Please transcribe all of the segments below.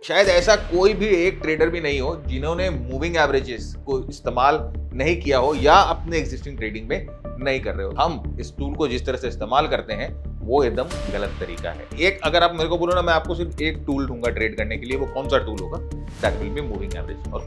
शायद ऐसा कोई भी एक ट्रेडर भी नहीं हो जिन्होंने मूविंग एवरेजेस को इस्तेमाल नहीं किया हो या अपने एग्जिस्टिंग ट्रेडिंग में नहीं कर रहे हो। हम इस टूल को जिस तरह से इस्तेमाल करते हैं वो एकदम गलत तरीका है। एक अगर आप मेरे को बोलो ना, मैं आपको सिर्फ एक टूल दूंगा ट्रेड करने के लिए, वो कौन सा टूल होगा? That will be moving average, और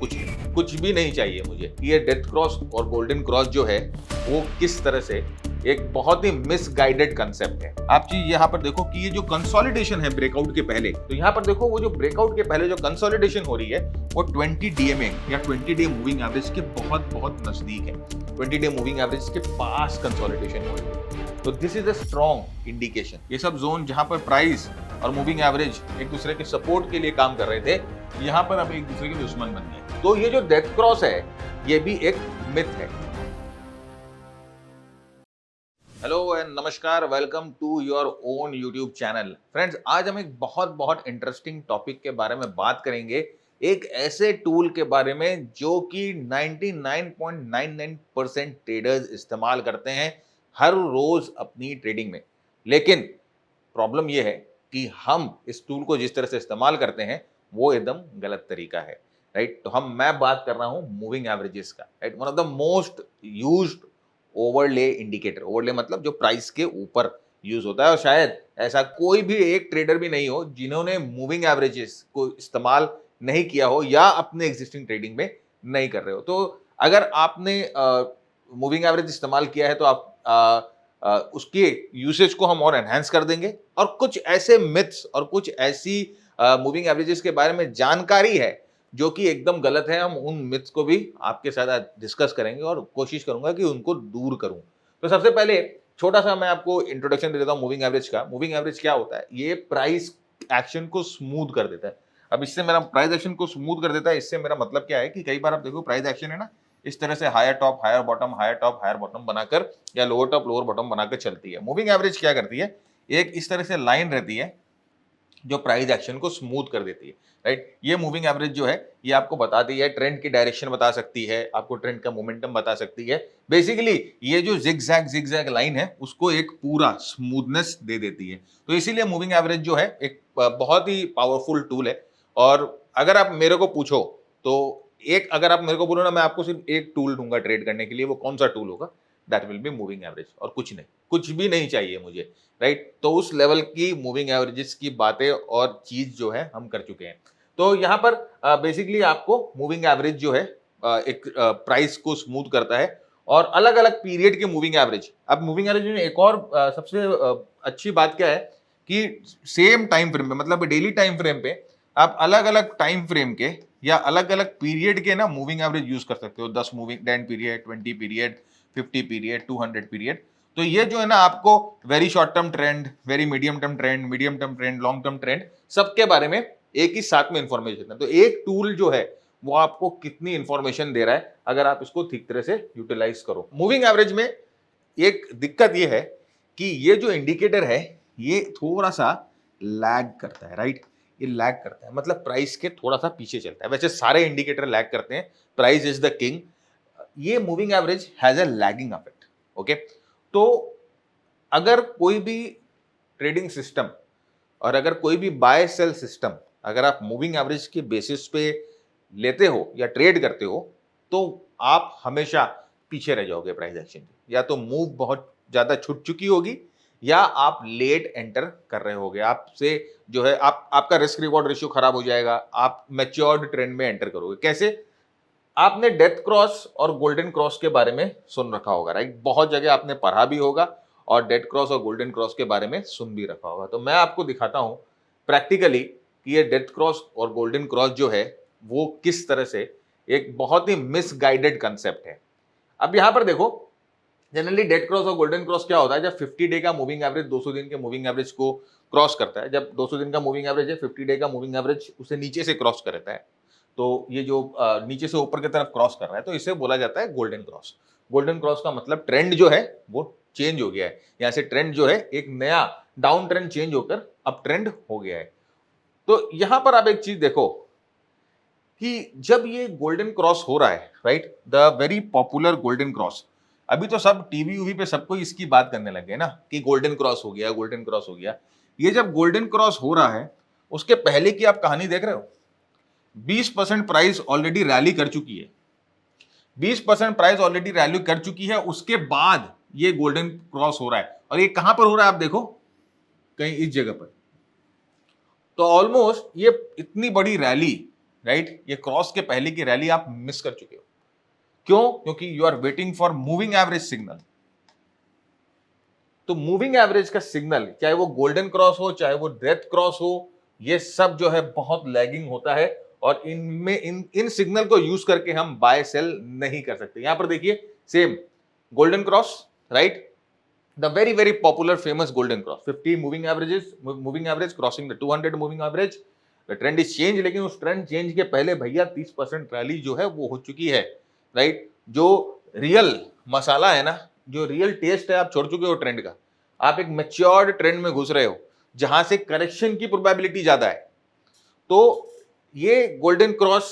कुछ भी नहीं चाहिए मुझे। ये डेथ क्रॉस और गोल्डन क्रॉस जो है वो किस तरह से एक बहुत ही मिसगाइडेड कंसेप्ट है। आप चीज यहाँ पर देखो कि ये जो कंसोलिडेशन है ब्रेकआउट के पहले, तो यहाँ पर देखो वो जो ब्रेकआउट के पहले जो कंसोलिडेशन हो रही है वो 20 DMA या 20 डे मूविंग एवरेज के बहुत नजदीक है। 20 डे मूविंग एवरेज के पास कंसोलिडेशन हो रही है, तो this is a strong indication. ये सब जोन जहां पर प्राइस और मूविंग एवरेज एक दूसरे के सपोर्ट के लिए काम कर रहे थे, यहां पर अब एक दूसरे के दुश्मन बन गए। तो ये जो डेथ क्रॉस है ये भी एक मिथ है। हेलो एंड नमस्कार, welcome to your own YouTube channel. Friends, आज हम एक बहुत इंटरेस्टिंग टॉपिक के बारे में बात करेंगे, एक ऐसे टूल के बारे में जो कि 99.99% ट्रेडर्स इस्तेमाल करते हैं हर रोज अपनी ट्रेडिंग में। लेकिन प्रॉब्लम यह है कि हम इस टूल को जिस तरह से इस्तेमाल करते हैं वो एकदम गलत तरीका है, राइट। तो मैं बात कर रहा हूं मूविंग एवरेजेस का, right. One of the most used overlay indicator, overlay मतलब जो प्राइस के ऊपर यूज होता है, और शायद ऐसा कोई भी एक ट्रेडर भी नहीं हो जिन्होंने मूविंग एवरेजेस को इस्तेमाल नहीं किया हो या अपने एग्जिस्टिंग ट्रेडिंग में नहीं कर रहे हो। तो अगर आपने मूविंग एवरेज इस्तेमाल किया है तो आप उसके यूसेज को हम और एनहांस कर देंगे, और कुछ ऐसे मिथ्स और कुछ ऐसी मूविंग एवरेजेस के बारे में जानकारी है जो कि एकदम गलत है, हम उन मिथ्स को भी आपके साथ डिस्कस करेंगे और कोशिश करूंगा कि उनको दूर करूं। तो सबसे पहले छोटा सा मैं आपको इंट्रोडक्शन दे देता हूं मूविंग एवरेज का। मूविंग एवरेज क्या होता है? ये प्राइस एक्शन को स्मूथ कर देता है। अब इससे मेरा प्राइस एक्शन को स्मूथ कर देता है, इससे मेरा मतलब क्या है कि कई बार आप देखो प्राइस एक्शन है ना, इस तरह से higher top higher bottom, higher top higher bottom बनाकर या लोअर टॉप लोअर बॉटम बनाकर चलती है। मूविंग एवरेज क्या करती है? एक इस तरह से लाइन रहती है जो प्राइस एक्शन को स्मूथ कर देती है, राइट। ये मूविंग एवरेज जो है ये आपको बताती है, ट्रेंड की डायरेक्शन बता सकती है, आपको ट्रेंड का मोमेंटम बता सकती है। बेसिकली ये जो जिगजैग लाइन है उसको एक पूरा स्मूथनेस दे देती है। तो इसीलिए मूविंग एवरेज जो है एक बहुत ही पावरफुल टूल है। और अगर आप मेरे को पूछो तो अगर आप मेरे को बोलो ना, मैं आपको सिर्फ एक टूल दूंगा ट्रेड करने के लिए, वो कौन सा टूल होगा? That will be moving average, और कुछ भी नहीं चाहिए मुझे, राइट। तो उस लेवल की मूविंग एवरेजेस की बातें और चीज जो है हम कर चुके हैं। तो यहाँ पर बेसिकली आपको मूविंग एवरेज जो है एक प्राइस को स्मूथ करता है, और अलग अलग पीरियड के मूविंग एवरेज। अब मूविंग एवरेज में एक और सबसे अच्छी बात क्या है कि सेम टाइम फ्रेम पे, मतलब डेली टाइम फ्रेम पे आप अलग अलग टाइम फ्रेम के या अलग अलग पीरियड के ना मूविंग एवरेज यूज कर सकते हो। 10 moving 10 period, 20 period, 50 period, 200 period. तो ये जो है ना आपको very short term trend, very medium term trend, medium term trend, long term trend, सबके बारे में एक ही साथ में इंफॉर्मेशन है। तो एक टूल जो है वो आपको कितनी इंफॉर्मेशन दे रहा है अगर आप इसको ठीक तरह से यूटिलाइज करो। मूविंग एवरेज में एक दिक्कत ये है कि ये जो इंडिकेटर है ये थोड़ा सा लैग करता है, राइट। ये लैग करता है मतलब प्राइस के थोड़ा सा पीछे चलता है। वैसे सारे इंडिकेटर लैग करते हैं, प्राइस इज द किंग। ये moving average has a lagging effect, okay. तो अगर कोई भी ट्रेडिंग सिस्टम और अगर कोई भी बाय सेल सिस्टम अगर आप मूविंग एवरेज के बेसिस पे लेते हो या ट्रेड करते हो तो आप हमेशा पीछे रह जाओगे प्राइस एक्शन के। या तो मूव बहुत ज्यादा छूट चुकी होगी या आप लेट एंटर कर रहे होगे, आपसे जो है आपका रिस्क रिवॉर्ड रेशियो खराब हो जाएगा, आप मैच्योर्ड ट्रेंड में एंटर करोगे। कैसे? आपने डेथ क्रॉस और गोल्डन क्रॉस के बारे में सुन रखा होगा, राइट। बहुत जगह आपने पढ़ा भी होगा और डेथ क्रॉस और गोल्डन क्रॉस के बारे में सुन भी रखा होगा। तो मैं आपको दिखाता हूं प्रैक्टिकली कि ये डेथ क्रॉस और गोल्डन क्रॉस जो है वो किस तरह से एक बहुत ही मिसगाइडेड कंसेप्ट है। अब यहां पर देखो, जनरली डेथ क्रॉस और गोल्डन क्रॉस क्या होता है? जब 50 डे का मूविंग एवरेज 200 दिन के मूविंग एवरेज को क्रॉस करता है, जब 200 दिन का मूविंग एवरेज है, 50 डे का मूविंग एवरेज उसे नीचे से क्रॉस करता है, तो ये जो नीचे से ऊपर की तरफ क्रॉस कर रहा है, तो इसे बोला जाता है गोल्डन क्रॉस। गोल्डन क्रॉस का मतलब ट्रेंड जो है वो चेंज हो गया है, यहाँ से ट्रेंड जो है एक नया डाउन ट्रेंड चेंज होकर अप ट्रेंड हो गया है। तो यहां पर आप एक चीज देखो कि जब ये गोल्डन क्रॉस हो रहा है, right, the very popular golden cross, अभी तो सब टीवी वीवी पे सबको इसकी बात करने लगे ना कि गोल्डन क्रॉस हो गया, गोल्डन क्रॉस हो गया। ये जब गोल्डन क्रॉस हो रहा है उसके पहले की आप कहानी देख रहे हो? 20% प्राइस ऑलरेडी रैली कर चुकी है, 20% प्राइस ऑलरेडी रैली कर चुकी है, उसके बाद ये गोल्डन क्रॉस हो रहा है। और ये कहां पर हो रहा है आप देखो, कहीं इस जगह पर। तो ऑलमोस्ट ये इतनी बड़ी रैली, राइट, ये क्रॉस के पहले की रैली आप मिस कर चुके हो। क्यों? क्योंकि you are waiting for moving average signal. तो मूविंग एवरेज का सिग्नल, चाहे वो गोल्डन क्रॉस हो, चाहे वो डेथ क्रॉस हो, ये सब जो है बहुत लैगिंग होता है और इनमें इन सिग्नल को यूज करके हम बाय सेल नहीं कर सकते। यहां पर देखिए same golden cross, right, the very very popular famous golden cross, 50 moving average crossing the 200 moving average, the trend is change. लेकिन उस ट्रेंड चेंज के पहले भैया 30% रैली जो है वो हो चुकी है, राइट। जो रियल मसाला है ना, जो रियल टेस्ट है, आप छोड़ चुके हो ट्रेंड का, आप एक मैच्योर्ड ट्रेंड में घुस रहे हो जहां से करेक्शन की प्रोबेबिलिटी ज्यादा है। तो ये golden cross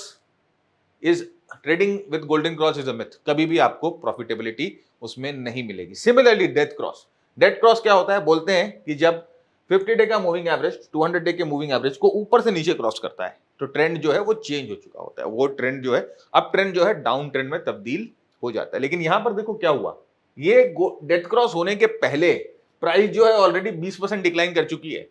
is trading with golden cross is a myth, कभी भी आपको प्रॉफिटेबिलिटी उसमें नहीं मिलेगी। सिमिलरली डेथ क्रॉस क्या होता है, बोलते हैं कि जब 50 डे का मूविंग एवरेज 200 डे के मूविंग एवरेज को ऊपर से नीचे क्रॉस करता है तो ट्रेंड जो है वो चेंज हो चुका होता है, वो ट्रेंड जो है अब ट्रेंड जो है डाउन ट्रेंड में तब्दील हो जाता है। लेकिन यहां पर देखो क्या हुआ, ये डेथ क्रॉस होने के पहले प्राइस जो है ऑलरेडी 20% डिक्लाइन कर चुकी है।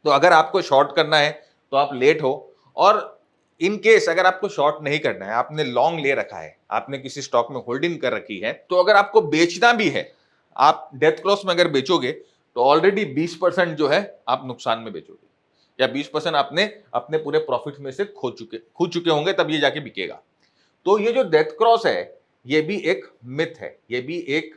तो अगर आपको शॉर्ट करना है तो आप लेट हो, और इन केस अगर आपको शॉर्ट नहीं करना है, आपने लॉन्ग ले रखा है, आपने किसी स्टॉक में होल्डिंग कर रखी है, तो अगर आपको बेचना भी है, आप डेथ क्रॉस में अगर बेचोगे तो ऑलरेडी 20% जो है आप नुकसान में बेचोगे, या 20% आपने अपने पूरे प्रॉफिट में से खो चुके होंगे, तब ये जाके बिकेगा। तो ये जो डेथ क्रॉस है ये भी एक मिथ है, ये भी एक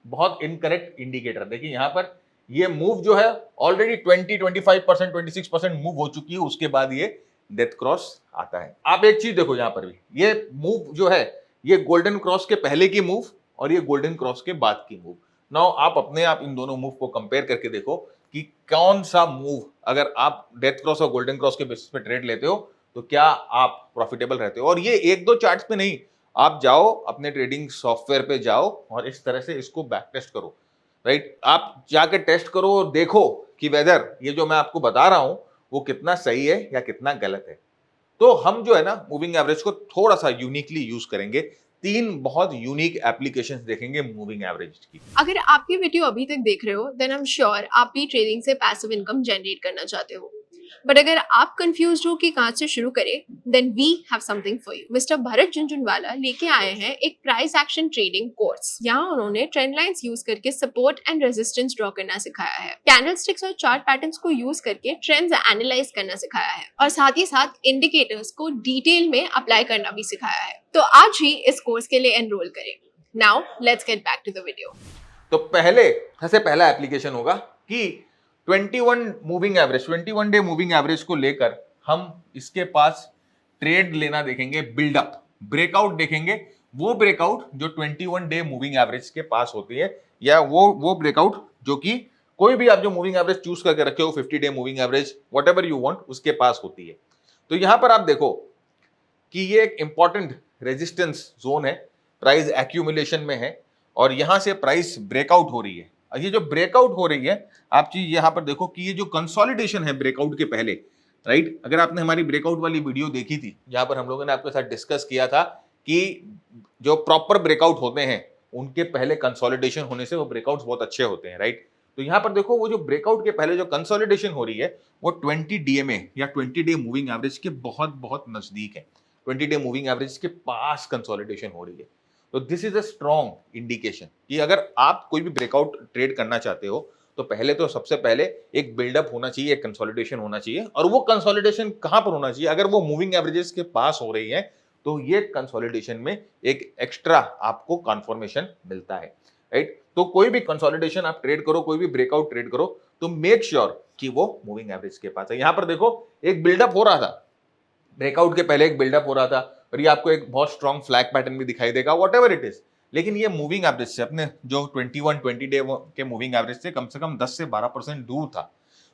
बहुत इनकरेक्ट इंडिकेटर। देखिए यहां पर ये मूव जो है ऑलरेडी 25%, 26% मूव हो चुकी है, उसके बाद ये डेथ क्रॉस आता है। आप एक चीज देखो, यहां पर भी ये मूव जो है ये गोल्डन क्रॉस के पहले की मूव और ये गोल्डन क्रॉस के बाद की मूव। नाउ आप अपने आप इन दोनों मूव को कंपेयर करके देखो कि कौन सा मूव, अगर आप डेथ क्रॉस और गोल्डन क्रॉस के बेसिस पे ट्रेड लेते हो तो क्या आप प्रॉफिटेबल रहते हो। और ये एक दो चार्ट्स पे नहीं, आप जाओ अपने ट्रेडिंग सॉफ्टवेयर पे जाओ और इस तरह से इसको बैक टेस्ट करो, राइट। आप जाके टेस्ट करो और देखो कि वेदर ये जो मैं आपको बता रहा हूं वो कितना सही है या कितना गलत है। तो हम जो है ना मूविंग एवरेज को थोड़ा सा यूनिकली यूज करेंगे, 3 बहुत यूनिक एप्लीकेशंस देखेंगे मूविंग एवरेज की। अगर आप ये वीडियो अभी तक देख रहे हो देन आई एम श्योर आप भी ट्रेडिंग से पैसिव इनकम जनरेट करना चाहते हो। बट अगर आप कंफ्यूज हो कि कहाँ से शुरू करें then we have something for you. Mister Bharat Jhunjhunwala लेके आए हैं एक प्राइस एक्शन ट्रेडिंग कोर्स। यहाँ उन्होंने ट्रेंड लाइंस यूज करके सपोर्ट एंड रेजिस्टेंस ड्रॉ करना सिखाया है, कैंडलस्टिक्स और चार्ट पैटर्न्स को यूज करके ट्रेंड्स एनालाइज करना सिखाया है, और साथ ही साथ इंडिकेटर्स को डिटेल में अप्लाई करना भी सिखाया है। तो आज ही इस कोर्स के लिए एनरोल करें। Now let's get back to the video. तो सबसे पहला एप्लीकेशन होगा कि 21 डे मूविंग एवरेज को लेकर हम इसके पास ट्रेड लेना देखेंगे, बिल्डअप ब्रेकआउट देखेंगे, वो ब्रेकआउट जो 21 डे मूविंग एवरेज के पास होती है, या वो ब्रेकआउट जो कि कोई भी आप जो मूविंग एवरेज चूज करके रखे हो, 50 day moving average whatever you want, उसके पास होती है। तो यहां पर आप देखो कि ये एक इंपॉर्टेंट रेजिस्टेंस जोन है, प्राइस एक्यूमुलेशन में है और यहां से प्राइस ब्रेकआउट हो रही है। ये जो ब्रेकआउट हो रही है, आप चीज यहां पर देखो कि ये जो कंसोलिडेशन है ब्रेकआउट के पहले, राइट, अगर आपने हमारी ब्रेकआउट वाली वीडियो देखी थी जहां पर हम लोगों ने आपके साथ डिस्कस किया था कि जो प्रॉपर ब्रेकआउट होते हैं उनके पहले कंसोलिडेशन होने से वो ब्रेकआउट्स बहुत अच्छे होते हैं, राइट। तो यहां पर देखो वो जो ब्रेकआउट के पहले जो कंसोलिडेशन हो रही है वो 20 डीएमए या 20 डे मूविंग एवरेज के बहुत बहुत नजदीक है, 20 डे मूविंग एवरेज के पास कंसोलिडेशन हो रही है। तो this is a strong indication कि अगर आप कोई भी ब्रेकआउट ट्रेड करना चाहते हो तो पहले तो सबसे पहले एक बिल्डअप होना चाहिए, एक कंसोलिडेशन होना चाहिए, और वो कंसोलिडेशन कहां पर होना चाहिए, अगर वो मूविंग एवरेजेस के पास हो रही है तो ये कंसोलिडेशन में एक एक्स्ट्रा आपको कन्फर्मेशन मिलता है, राइट। तो कोई भी कंसोलिडेशन आप ट्रेड करो, कोई भी ब्रेकआउट ट्रेड करो, तो मेक श्योर कि वो मूविंग एवरेज के पास है। यहां पर देखो एक बिल्डअप हो रहा था, ब्रेकआउट के पहले एक बिल्डअप हो रहा था और ये आपको एक बहुत स्ट्रॉन्ग फ्लैग पैटर्न भी दिखाई देगा, व्हाटएवर इट इज। लेकिन ये मूविंग एवरेज से, अपने जो 20 डे के मूविंग एवरेज से कम 10 से 12% दूर था।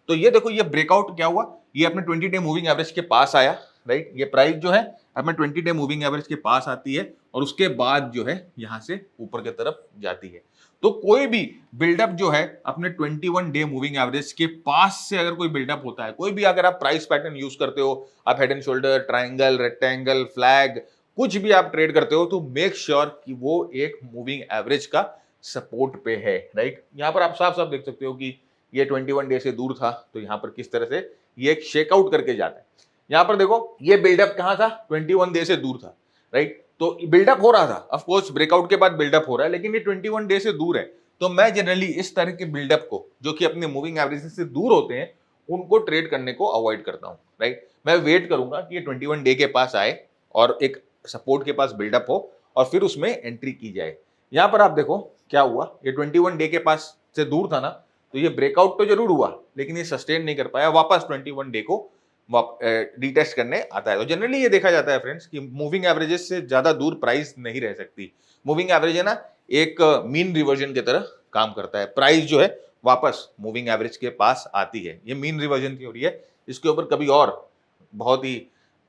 तो ये देखो ये ब्रेकआउट क्या हुआ, ये अपने 20 डे मूविंग एवरेज के पास आया, राइट। ये प्राइस जो है अपने 20 डे मूविंग एवरेज के पास आती है और उसके बाद जो है यहां से ऊपर की तरफ जाती है। तो कोई भी बिल्डअप जो है अपने 21 डे मूविंग एवरेज के पास से अगर कोई बिल्डअप होता है, कोई भी अगर आप प्राइस पैटर्न यूज करते हो, आप head and shoulder, triangle, rectangle, flag, कुछ भी आप ट्रेड करते हो, तो मेक श्योर कि वो एक मूविंग एवरेज का सपोर्ट पे है, राइट। यहाँ पर आप साफ साफ देख सकते हो कि ये 21 डे से दूर था, तो यहाँ पर किस तरह से ये एक शेकआउट करके जाता है। यहाँ पर देखो ये बिल्डअप कहाँ था, 21 डे से दूर था, राइट। तो बिल्डअप हो रहा था, ऑफ कोर्स ब्रेकआउट के बाद बिल्डअप हो रहा है, लेकिन ये 21 डे से दूर है। तो मैं जनरली इस तरह के बिल्डअप को, जो कि अपने मूविंग एवरेज से दूर होते हैं, उनको ट्रेड करने को अवॉइड करता हूं, राइट। मैं वेट करूंगा कि ये 21 डे के पास आए और एक सपोर्ट के पास बिल्डअप हो और फिर उसमें एंट्री की जाए। यहां पर आप देखो क्या हुआ, ये 21 डे के पास से दूर था ना, तो ये ब्रेकआउट तो जरूर हुआ, लेकिन ये सस्टेन नहीं कर पाया, वापस 21 डे को रिटेस्ट करने आता है। तो जनरली ये देखा जाता है फ्रेंड्स कि मूविंग एवरेजेस से ज्यादा दूर प्राइस नहीं रह सकती। मूविंग एवरेज है ना, एक मीन रिवर्जन की तरह काम करता है। प्राइस जो है वापस मूविंग एवरेज के पास आती है। ये मीन रिवर्जन थ्योरी है, इसके ऊपर कभी और बहुत ही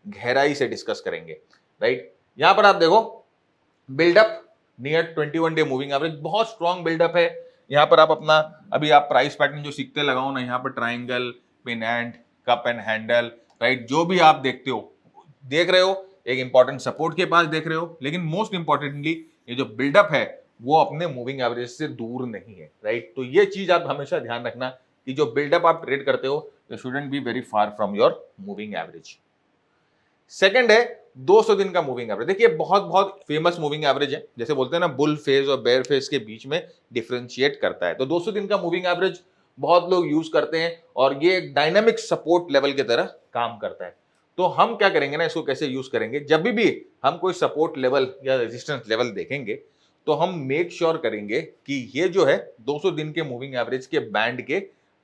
गहराई से डिस्कस करेंगे, राइट। यहां पर आप देखो buildup near 21 day moving average, बहुत स्ट्रॉन्ग बिल्डअप है। यहाँ पर आप अपना अभी आप प्राइस पैटर्न जो सीखते लगाओ ना, यहाँ पर triangle, pin and, cup and handle, right, जो भी आप देखते हो, देख रहे हो एक इंपॉर्टेंट सपोर्ट के पास देख रहे हो, लेकिन मोस्ट इंपॉर्टेंटली ये जो बिल्डअप है वो अपने मूविंग एवरेज से दूर नहीं है, राइट। तो ये चीज आप हमेशा ध्यान रखना कि जो बिल्डअप आप ट्रेड करते हो, you shouldn't be very far from your moving average. Second है 200 दिन का मूविंग एवरेज। देखिए बहुत बहुत फेमस मूविंग एवरेज है, जैसे बोलते हैं ना बुल फेज और बेयर फेज के बीच में डिफरेंशिएट करता है। तो 200 दिन का मूविंग एवरेज बहुत लोग यूज करते हैं और ये एक डायनामिक सपोर्ट लेवल की तरह काम करता है। तो हम क्या करेंगे ना, इसको कैसे यूज करेंगे, जब भी हम कोई सपोर्ट लेवल या रेजिस्टेंस लेवल देखेंगे तो हम मेक श्योर करेंगे कि ये जो है 200 दिन के मूविंग एवरेज के बैंड के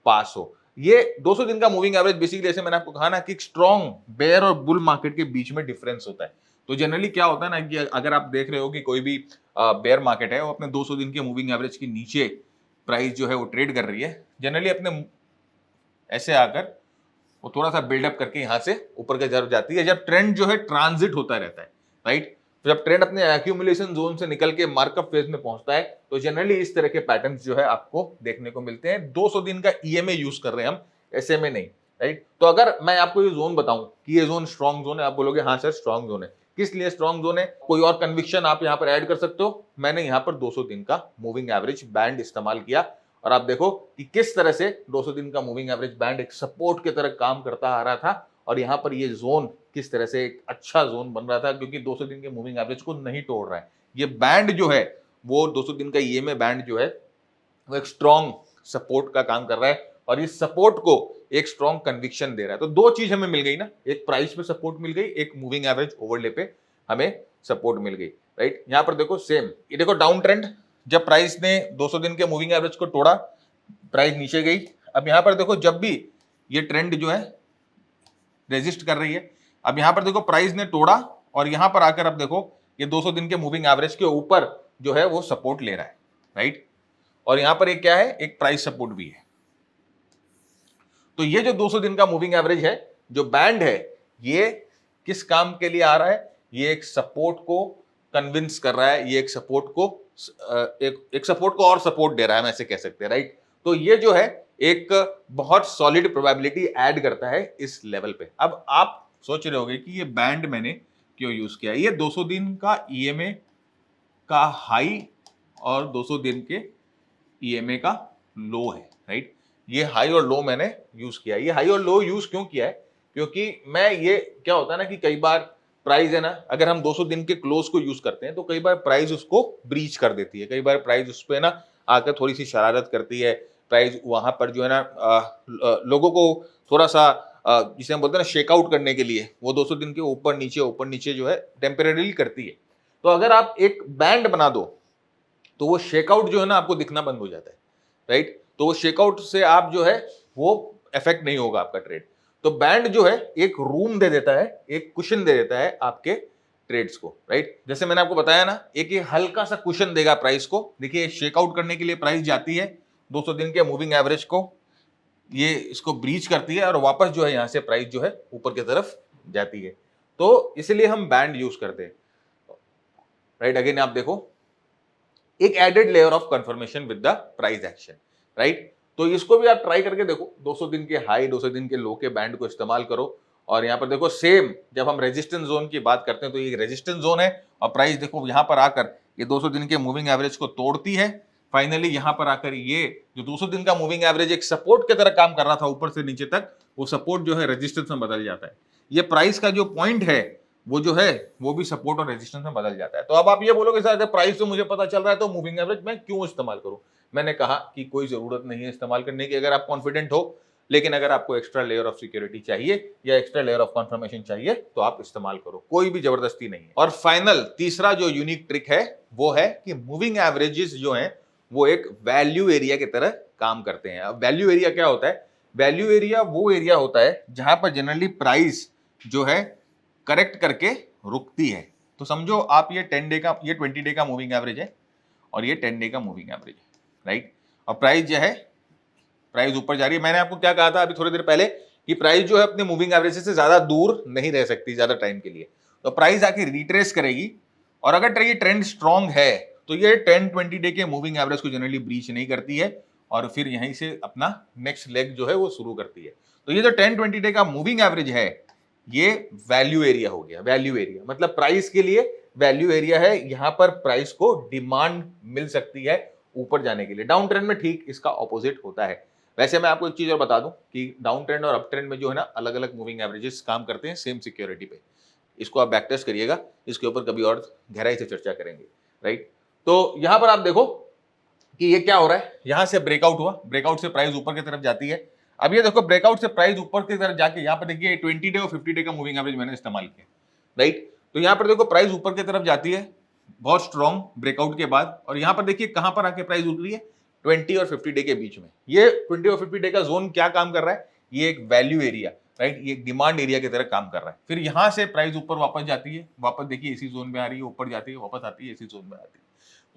पास हो। ये 200 दिन का मूविंग एवरेज बेसिकली, जैसे मैंने आपको कहा ना कि स्ट्रॉन्ग बेयर और बुल मार्केट के बीच में डिफरेंस होता है। तो जनरली क्या होता है ना कि अगर आप देख रहे हो कि कोई भी बेयर मार्केट है, वो अपने 200 दिन के मूविंग एवरेज के नीचे प्राइस जो है वो ट्रेड कर रही है, जनरली अपने ऐसे आकर वो थोड़ा सा बिल्डअप करके यहां से ऊपर की तरफ जाती है, जब ट्रेंड जो है ट्रांजिट होता रहता है, राइट। तो जब ट्रेंड अपने एक्यूमुलेशन जोन से निकल के मार्कअप फेज में पहुंचता है, तो जनरली इस तरह के पैटर्न्स जो है आपको देखने को मिलते हैं। 200 दिन का ईएमए यूज कर रहे हैं हम, एसएमए नहीं, राइट। तो अगर मैं आपको ये जोन बताऊं कि ये जोन स्ट्रॉन्ग जोन है, आप बोलोगे हाँ सर स्ट्रॉन्ग जोन है। किस लिए स्ट्रॉन्ग जोन है, कोई और कन्विक्शन आप यहाँ पर ऐड कर सकते हो। मैंने यहाँ पर 200 दिन का मूविंग एवरेज बैंड इस्तेमाल किया और आप देखो कि किस तरह से 200 दिन का मूविंग एवरेज बैंड एक सपोर्ट की तरह काम करता आ रहा था और यहाँ पर ये जोन किस तरह से एक अच्छा जोन बन रहा था, क्योंकि 200 दिन के मूविंग एवरेज को नहीं तोड़ रहा है। ये बैंड जो है वो 200 दिन का ईएमए बैंड जो है वो एक स्ट्रॉन्ग सपोर्ट का काम कर रहा है और इस सपोर्ट को एक स्ट्रॉन्ग कन्विक्शन दे रहा है। तो दो चीज हमें मिल गई ना, एक प्राइस पे सपोर्ट मिल गई, एक मूविंग एवरेज ओवरले पे हमें सपोर्ट मिल गई, राइट। यहाँ पर देखो सेम, ये देखो डाउन ट्रेंड, जब प्राइस ने 200 दिन के मूविंग एवरेज को तोड़ा, प्राइस नीचे गई। अब यहाँ पर देखो जब भी ये ट्रेंड जो है रेजिस्ट कर रही है, अब यहाँ पर देखो प्राइस ने तोड़ा और यहाँ पर आकर अब देखो ये 200 दिन के मूविंग एवरेज के ऊपर जो है वो सपोर्ट ले रहा है, राइट। और यहाँ पर एक क्या है, एक प्राइस सपोर्ट भी है। तो ये जो 200 दिन का मूविंग एवरेज है, जो बैंड है, ये किस काम के लिए आ रहा है, ये एक सपोर्ट को कन्विंस कर रहा है, ये एक सपोर्ट को एक सपोर्ट को और सपोर्ट दे रहा है, हम ऐसे कह सकते हैं, राइट। तो ये जो है एक बहुत सॉलिड प्रोबेबिलिटी ऐड करता है इस लेवल पे। अब आप सोच रहे होंगे कि ये बैंड मैंने क्यों यूज किया। ये 200 दिन का ईएमए का हाई और 200 दिन के ईएमए का लो है, राइट। ये हाई और लो मैंने यूज किया। ये हाई और लो यूज क्यों किया है, क्योंकि मैं ये क्या होता है ना कि कई बार प्राइस है ना, अगर हम 200 दिन के क्लोज को यूज करते हैं तो कई बार प्राइस उसको ब्रीच कर देती है, कई बार प्राइस उस पर ना आकर थोड़ी सी शरारत करती है। प्राइस वहां पर जो है ना लोगों को थोड़ा सा जिसे हम बोलते हैं ना शेकआउट करने के लिए, वो 200 दिन के ऊपर नीचे जो है टेम्परेरीली करती है। तो अगर आप एक बैंड बना दो तो वो शेकआउट जो है ना आपको दिखना बंद हो जाता है, राइट। तो वो शेकआउट से आप जो है वो इफेक्ट नहीं होगा आपका ट्रेड। तो बैंड जो है एक रूम दे देता है, एक कुशन दे देता है आपके ट्रेड्स को, राइट। जैसे मैंने आपको बताया ना, एक ये हल्का सा कुशन देगा प्राइस को। देखिए शेकआउट करने के लिए प्राइस जाती है 200 दिन के मूविंग एवरेज को, ये इसको ब्रीच करती है और वापस जो है यहां से प्राइस जो है ऊपर की तरफ जाती है। तो इसलिए हम बैंड यूज करते हैं, राइट। अगेन आप देखो एक added layer of confirmation with the price action, right. तो इसको भी आप ट्राई करके देखो, 200 दिन के हाई 200 दिन के लो के बैंड को इस्तेमाल करो। और यहाँ पर देखो सेम जब हम रेजिस्टेंस जोन की बात करते हैं तो ये रेजिस्टेंस जोन है और प्राइस देखो यहाँ पर आकर ये 200 दिन के मूविंग एवरेज को तोड़ती है। फाइनली यहाँ पर आकर ये जो 200 दिन का मूविंग एवरेज एक सपोर्ट की तरह काम कर रहा था ऊपर से नीचे तक, वो सपोर्ट जो है रेजिस्टेंस में बदल जाता है। ये प्राइस का जो पॉइंट है वो जो है वो भी सपोर्ट और रेजिस्टेंस में बदल जाता है। तो अब आप ये बोलोगे सर प्राइस तो मुझे पता चल रहा है तो मूविंग एवरेज मैं क्यों इस्तेमाल करूं? मैंने कहा कि कोई जरूरत नहीं है इस्तेमाल करने की अगर आप कॉन्फिडेंट हो, लेकिन अगर आपको एक्स्ट्रा लेयर ऑफ सिक्योरिटी चाहिए या एक्स्ट्रा लेयर ऑफ कंफर्मेशन चाहिए तो आप इस्तेमाल करो, कोई भी जबरदस्ती नहीं है। और फाइनल तीसरा जो यूनिक ट्रिक है वो है कि मूविंग एवरेजेस जो हैं वो एक वैल्यू एरिया की तरह काम करते हैं। अब वैल्यू एरिया क्या होता है? वैल्यू एरिया वो एरिया होता है जहां पर जनरली प्राइस जो है करेक्ट करके रुकती है। तो समझो आप ये 10 डे का, ये 20 डे का मूविंग एवरेज है और ये 10 डे का मूविंग एवरेज है, राइट। और प्राइस जो है, प्राइस ऊपर जा रही है। मैंने आपको क्या कहा था अभी थोड़ी देर पहले कि प्राइस जो है अपने मूविंग एवरेज से ज्यादा दूर नहीं रह सकती ज्यादा टाइम के लिए। तो प्राइस आके रिट्रेस करेगी और अगर ये ट्रेंड स्ट्रांग है तो ये 10-20 डे के मूविंग एवरेज को जनरली ब्रीच नहीं करती है और फिर यहीं से अपना नेक्स्ट लेग जो है वो शुरू करती है। तो ये जो 10-20 डे का मूविंग एवरेज है ये वैल्यू एरिया हो गया। वैल्यू एरिया मतलब प्राइस के लिए वैल्यू एरिया है, यहां पर प्राइस को डिमांड मिल सकती है ऊपर जाने के लिए। डाउन ट्रेंड में ठीक इसका ऑपोजिट होता है। वैसे मैं आपको एक चीज और बता दूं कि डाउन ट्रेंड और अप ट्रेंड में जो है ना अलग अलग मूविंग एवरेजेस काम करते हैं सेम सिक्योरिटी पे। इसको आप बैक टेस्ट करिएगा, इसके ऊपर कभी और गहराई से चर्चा करेंगे, राइट। तो यहां पर आप देखो कि ये क्या हो रहा है, यहां से ब्रेकआउट हुआ, ब्रेकआउट से प्राइस ऊपर की तरफ जाती है। अब ये देखो ब्रेकआउट से प्राइस ऊपर की तरफ जाके यहाँ पर देखिए 20 डे और 50 डे का मूविंग एवरेज मैंने इस्तेमाल किया, राइट। तो यहाँ पर देखो प्राइस ऊपर की तरफ जाती है बहुत स्ट्रॉन्ग ब्रेकआउट के बाद, और यहाँ पर देखिए कहां पर आके प्राइस उठ रही है 20 और 50 डे के बीच में। ये 20 और 50 डे का जोन क्या काम कर रहा है? ये एक वैल्यू एरिया, राइट, ये एक डिमांड एरिया की तरह काम कर रहा है। फिर यहां से प्राइस ऊपर वापस जाती है, वापस देखिए इसी जोन में आ रही है, ऊपर जाती है वापस आती है इसी जोन में आती है।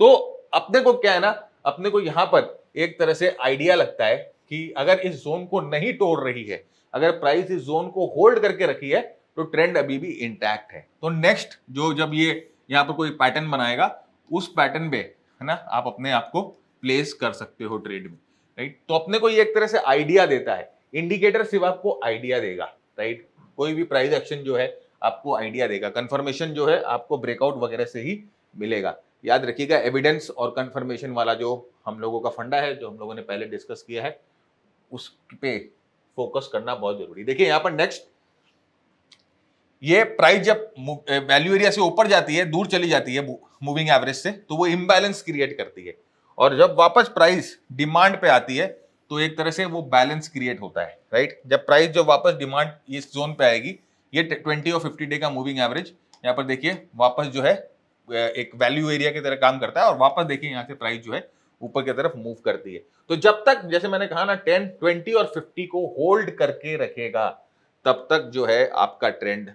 तो अपने को क्या है ना, अपने को यहां पर एक तरह से आइडिया लगता है कि अगर इस जोन को नहीं तोड़ रही है, अगर प्राइस इस जोन को होल्ड करके रखी है तो ट्रेंड अभी भी इंटैक्ट है। तो नेक्स्ट जो जब ये यहाँ पर कोई पैटर्न बनाएगा उस पैटर्न पे है ना आप अपने आप को प्लेस कर सकते हो ट्रेड में, राइट। तो अपने को ये एक तरह से आइडिया देता है, इंडिकेटर सिर्फ आपको आइडिया देगा, राइट। कोई भी प्राइस एक्शन जो है आपको आइडिया देगा, कंफर्मेशन जो है आपको ब्रेकआउट वगैरह से ही मिलेगा। याद रखिएगा एविडेंस और कंफर्मेशन वाला जो हम लोगों का फंडा है, जो हम लोगों ने पहले डिस्कस किया है, उस पे फोकस करना बहुत जरूरी। देखिए यहाँ पर नेक्स्ट ये प्राइस जब वैल्यू एरिया से ऊपर जाती है, दूर चली जाती है मूविंग एवरेज से, तो वो इम्बैलेंस क्रिएट करती है, और जब वापस प्राइस डिमांड पे आती है तो एक तरह से वो बैलेंस क्रिएट होता है, राइट। जब प्राइस जब वापस डिमांड इस जोन पे आएगी, ये 20 और 50 डे का मूविंग एवरेज यहाँ पर देखिए वापस जो है एक वैल्यू एरिया की तरह काम करता है, और वापस देखिए यहाँ से प्राइस जो है ऊपर की तरफ मूव करती है। तो जब तक जैसे मैंने कहा ना 10, 20 और 50 को होल्ड करके रखेगा तब तक जो है आपका ट्रेंड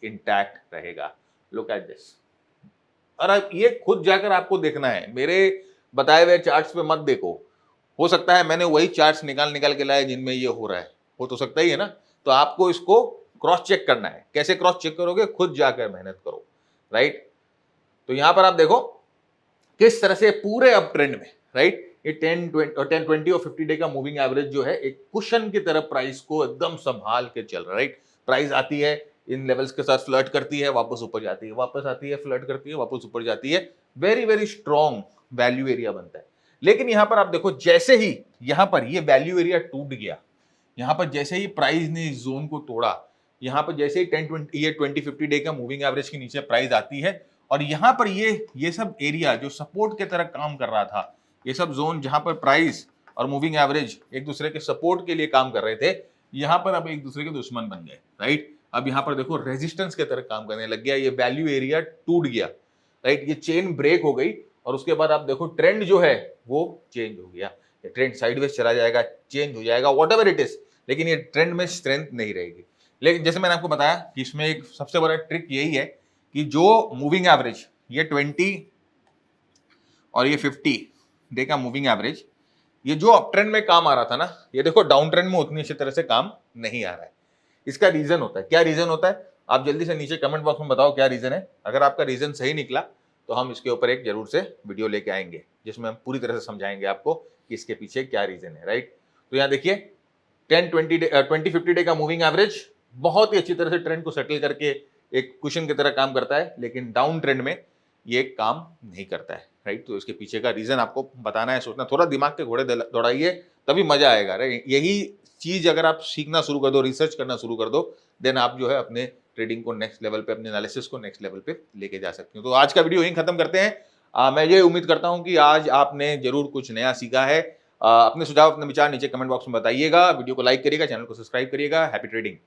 इंटैक्ट रहेगा। Look at this. और अब ये खुद जाकर आपको देखना है, मेरे बताए हुए चार्ट्स पे मत देखो। हो सकता है मैंने वही चार्ट्स निकाल के लाए जिनमें ये हो रहा है, हो तो सकता ही है ना। तो आपको इसको क्रॉस चेक करना है। कैसे क्रॉस चेक करोगे? खुद जाकर मेहनत करो, राइट। तो यहां पर आप देखो किस तरह से पूरे अप ट्रेंड में, राइट, ये 10, 20 और 50 डे का मूविंग एवरेज जो है एक कुशन की तरह प्राइस को एकदम संभाल के चल रहा है, राइट। प्राइस आती है इन लेवल्स के साथ फ्लर्ट करती है, वापस ऊपर जाती है, वापस आती है, फ्लर्ट करती है, वापस ऊपर जाती है। Very very strong value area बनता है। लेकिन यहां पर आप देखो जैसे ही यहां पर ये वैल्यू एरिया टूट गया, यहां पर जैसे ही प्राइस ने इस जोन को तोड़ा, यहां पर जैसे ही 20-50 डे का मूविंग एवरेज के नीचे प्राइस आती है, और यहां पर ये सब एरिया जो सपोर्ट की तरह काम कर रहा था, ये सब जोन जहां पर प्राइस और मूविंग एवरेज एक दूसरे के सपोर्ट के लिए काम कर रहे थे, यहां पर अब एक दूसरे के दुश्मन बन गए, राइट। अब यहां पर देखो रेजिस्टेंस की तरह काम करने लग गया, ये वैल्यू एरिया टूट गया, राइट। ये चेन ब्रेक हो गई, और उसके बाद आप देखो ट्रेंड जो है वो चेंज हो गया। ये ट्रेंड साइडवेज चला जाएगा, चेंज हो जाएगा, व्हाटएवर इट इज, लेकिन ये ट्रेंड में स्ट्रेंथ नहीं रहेगी। लेकिन जैसे मैंने आपको बताया कि इसमें एक सबसे बड़ा ट्रिक यही है कि जो मूविंग एवरेज ये 20 और ये 50 डे का मूविंग एवरेज, ये जो अप ट्रेंड में काम आ रहा था ना, ये देखो डाउन ट्रेंड में उतनी अच्छी तरह से काम नहीं आ रहा है। इसका रीजन होता है, क्या रीजन होता है? आप जल्दी से नीचे कमेंट बॉक्स में बताओ क्या रीजन है। अगर आपका रीजन सही निकला तो हम इसके ऊपर एक जरूर से वीडियो लेके आएंगे जिसमें हम पूरी तरह से समझाएंगे आपको कि इसके पीछे क्या रीजन है, राइट। तो यहाँ देखिए 20-50 डे का मूविंग एवरेज बहुत ही अच्छी तरह से ट्रेंड को सेटल करके एक कुशन की तरह काम करता है, लेकिन डाउन ट्रेंड में ये काम नहीं करता है, राइट। तो इसके पीछे का रीजन आपको बताना है, सोचना, थोड़ा दिमाग के घोड़े दौड़ाइए तभी मजा आएगा, राइट। यही चीज अगर आप सीखना शुरू कर दो, रिसर्च करना शुरू कर दो, देन आप जो है अपने ट्रेडिंग को नेक्स्ट लेवल पे, अपने एनालिसिस को नेक्स्ट लेवल पे लेके जा सकते हो। तो आज का वीडियो यहीं खत्म करते हैं। मैं ये उम्मीद करता हूं कि आज आपने जरूर कुछ नया सीखा है। अपने सुझाव, अपने विचार नीचे कमेंट बॉक्स में बताइएगा, वीडियो को लाइक करिएगा, चैनल को सब्सक्राइब करिएगा। Happy trading.